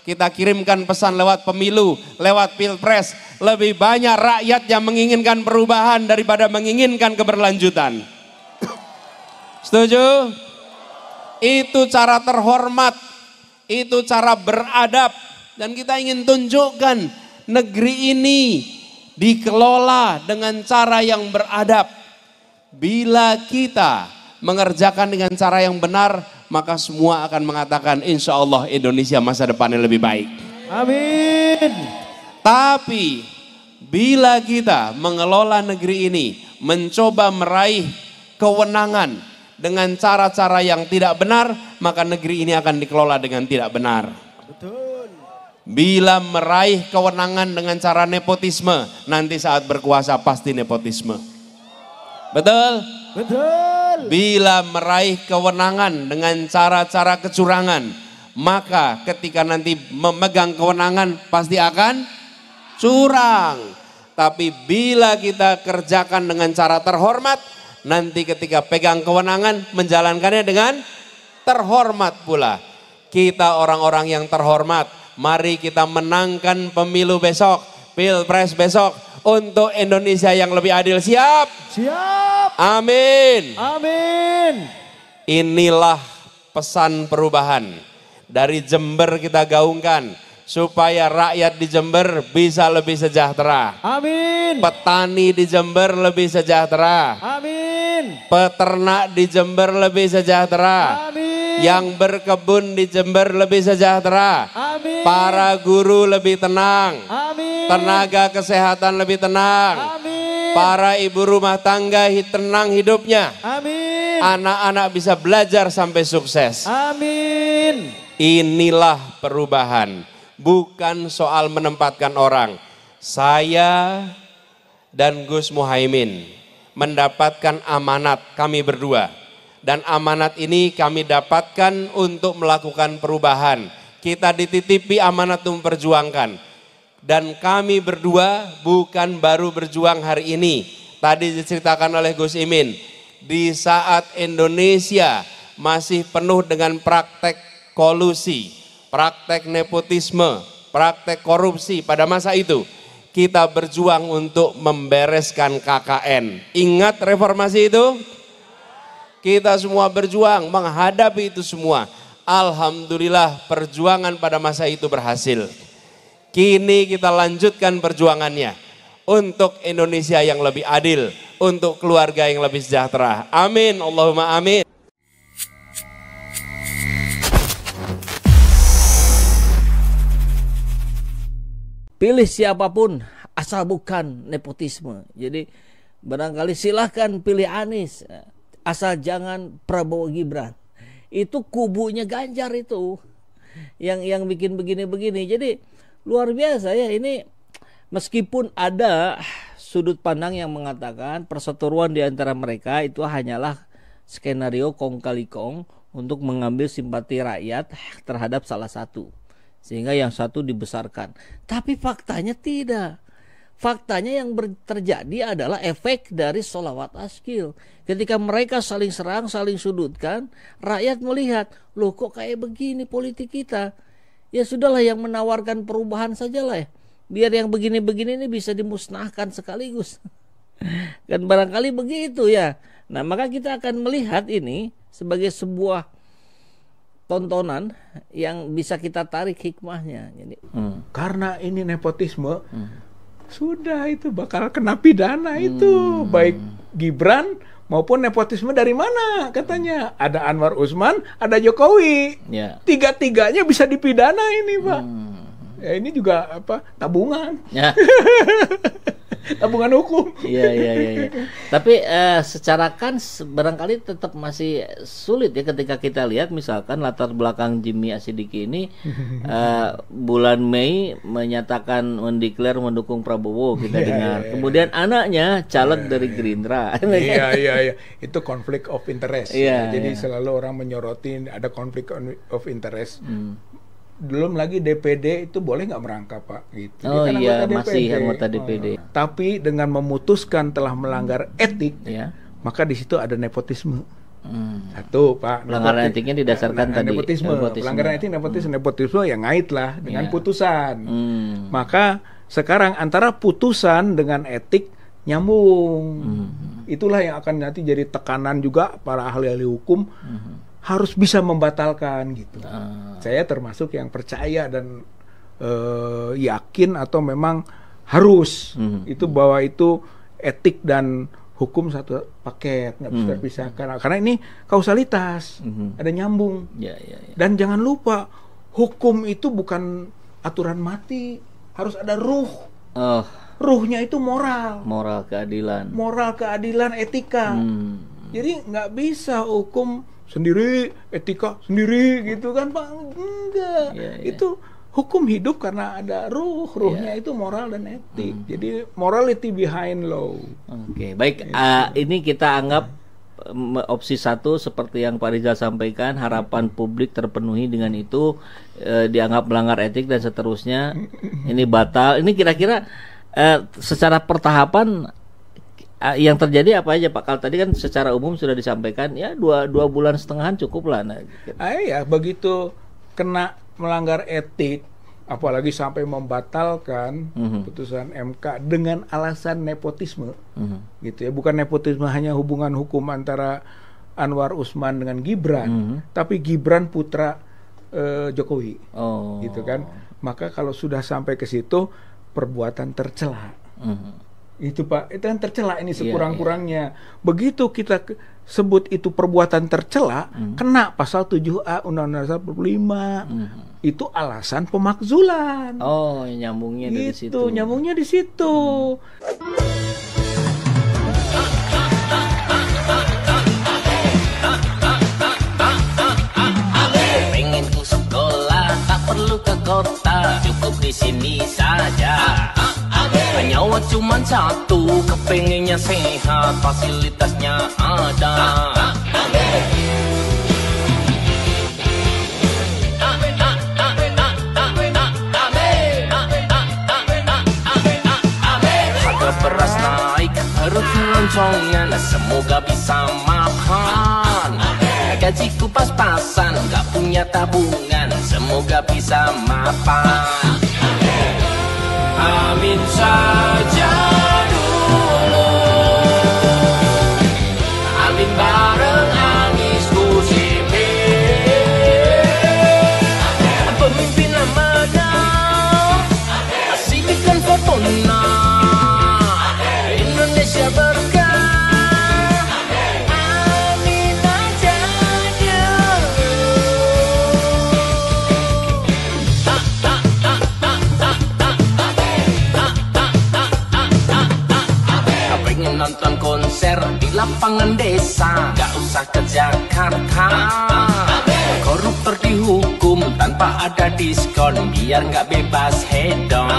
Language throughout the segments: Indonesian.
kita kirimkan pesan lewat pemilu, lewat pilpres. Lebih banyak rakyat yang menginginkan perubahan daripada menginginkan keberlanjutan. Setuju? Itu cara terhormat, itu cara beradab. Dan kita ingin tunjukkan negeri ini dikelola dengan cara yang beradab. Bila kita mengerjakan dengan cara yang benar, maka semua akan mengatakan insya Allah Indonesia masa depannya lebih baik. Amin. Tapi bila kita mengelola negeri ini, mencoba meraih kewenangan dengan cara-cara yang tidak benar, maka negeri ini akan dikelola dengan tidak benar. Betul. Bila meraih kewenangan dengan cara nepotisme, nanti saat berkuasa pasti nepotisme. Betul? Betul. Bila meraih kewenangan dengan cara-cara kecurangan, maka ketika nanti memegang kewenangan pasti akan curang. Tapi bila kita kerjakan dengan cara terhormat, nanti ketika pegang kewenangan menjalankannya dengan terhormat pula. Kita orang-orang yang terhormat, mari kita menangkan pemilu besok, pilpres besok untuk Indonesia yang lebih adil. Siap? Siap. Amin. Amin. Inilah pesan perubahan dari Jember kita gaungkan supaya rakyat di Jember bisa lebih sejahtera. Amin. Petani di Jember lebih sejahtera. Amin. Peternak di Jember lebih sejahtera. Amin. Yang berkebun di Jember lebih sejahtera. Amin. Para guru lebih tenang. Amin. Tenaga kesehatan lebih tenang. Amin. Para ibu rumah tangga tenang hidupnya. Amin. Anak-anak bisa belajar sampai sukses. Amin. Inilah perubahan. Bukan soal menempatkan orang. Saya dan Gus Muhaimin mendapatkan amanat kami berdua. Dan amanat ini kami dapatkan untuk melakukan perubahan. Kita dititipi amanat untuk memperjuangkan. Dan kami berdua bukan baru berjuang hari ini. Tadi diceritakan oleh Gus Imin. Di saat Indonesia masih penuh dengan praktek kolusi, praktek nepotisme, praktek korupsi pada masa itu. Kita berjuang untuk membereskan KKN. Ingat reformasi itu? Kita semua berjuang menghadapi itu semua. Alhamdulillah perjuangan pada masa itu berhasil. Kini kita lanjutkan perjuangannya untuk Indonesia yang lebih adil, untuk keluarga yang lebih sejahtera. Amin, Allahumma amin. Pilih siapapun asal bukan nepotisme. Jadi barangkali silahkan pilih Anies asal jangan Prabowo Gibran. Itu kubunya Ganjar itu yang bikin begini-begini. Jadi luar biasa ya ini, meskipun ada sudut pandang yang mengatakan perseteruan di antara mereka itu hanyalah skenario kong kali kong untuk mengambil simpati rakyat terhadap salah satu. Sehingga yang satu dibesarkan. Tapi faktanya tidak. Faktanya yang terjadi adalah efek dari sholawat askil. Ketika mereka saling serang, saling sudutkan, rakyat melihat, loh kok kayak begini politik kita. Ya sudahlah, yang menawarkan perubahan sajalah ya. Biar yang begini-begini ini bisa dimusnahkan sekaligus. Kan barangkali begitu ya. Nah maka kita akan melihat ini sebagai sebuah tontonan yang bisa kita tarik hikmahnya. Jadi, Karena ini nepotisme, sudah itu bakal kena pidana itu. Baik Gibran maupun nepotisme dari mana katanya. Ada Anwar Usman, ada Jokowi. ya. Tiga-tiganya bisa dipidana ini Pak. Ya ini juga apa, tabungan. Ya. Tabungan hukum. Iya. Tapi secara kans barangkali tetap masih sulit ya ketika kita lihat misalkan latar belakang Jimmy Asidiki ini bulan Mei menyatakan mendeklar mendukung Prabowo, kita dengar. Kemudian anaknya caleg dari Gerindra. Iya. Itu konflik of interest. Iya, Jadi iya. selalu orang menyoroti ada konflik of interest. Belum lagi DPD itu boleh nggak merangkap Pak gitu. Dia Oh kan iya, anggota masih DPD. anggota DPD. Tapi dengan memutuskan telah melanggar etik, Ya. maka di situ ada nepotisme. Satu, Pak. Pelanggaran etiknya didasarkan tadi nepotisme. Pelanggaran etik nepotisme yang ngait lah dengan putusan. Maka sekarang antara putusan dengan etik nyambung. Itulah yang akan nanti jadi tekanan juga para ahli-ahli hukum harus bisa membatalkan gitu. Saya termasuk yang percaya dan yakin atau memang harus itu bahwa itu etik dan hukum satu paket, nggak bisa terpisahkan. Karena ini kausalitas, ada nyambung. Dan jangan lupa hukum itu bukan aturan mati, harus ada ruh. Ruhnya itu moral keadilan, etika. Jadi nggak bisa hukum sendiri, etika sendiri gitu kan, Pak. Enggak. Itu hukum hidup karena ada ruhnya itu moral dan etik. Jadi morality behind law. Oke, baik. Ini kita anggap opsi 1 seperti yang Pak Rizal sampaikan, harapan publik terpenuhi dengan itu, dianggap melanggar etik dan seterusnya. Ini batal. Ini kira-kira secara pertahapan yang terjadi apa aja, Pak? Kalau tadi kan secara umum sudah disampaikan ya 2 bulan setengahan cukup lah. Ya begitu kena melanggar etik, apalagi sampai membatalkan putusan MK dengan alasan nepotisme, gitu ya. Bukan nepotisme hanya hubungan hukum antara Anwar Usman dengan Gibran, tapi Gibran putra Jokowi, gitu kan. Maka kalau sudah sampai ke situ perbuatan tercela. Itu Pak, itu kan tercela ini sekurang-kurangnya. Begitu kita sebut itu perbuatan tercela, kena pasal 7A Undang-Undang Dasar 45. Itu alasan pemakzulan. Nyambungnya dari situ. Itu nyambungnya di situ. Pengen ke sekolah, tak perlu ke kota, cukup di sini saja. Nyawa cuma satu, kepengennya sehat, fasilitasnya ada. Harga beras naik, harus keloncongan, semoga bisa makan. Gajiku pas-pasan, gak punya tabungan, semoga bisa mapan. Amin saja dulu, amin bareng Anies Gus Imin. Pemimpin amanah, asihkan fotonya, Indonesia berkah. Amin aja dulu. Pengen nonton konser di lapangan desa, gak usah ke Jakarta. Koruptor dihukum tanpa ada diskon, biar gak bebas hedon.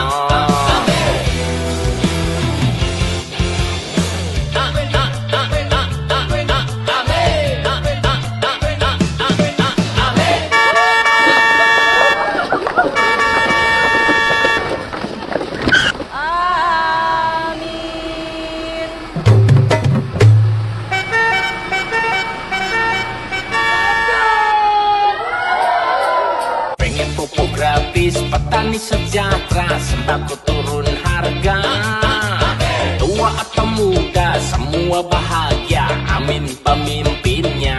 Petani sejahtera, sembako turun harga. Tua atau muda, semua bahagia. Amin pemimpinnya.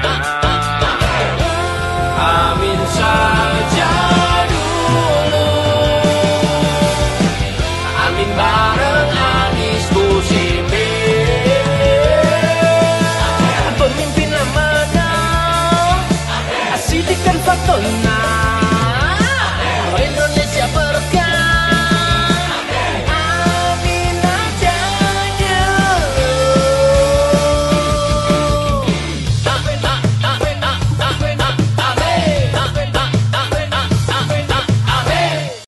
Amin saja dulu, amin bareng Anies Gus Imin. Pemimpin amanah, asihkan fotonya,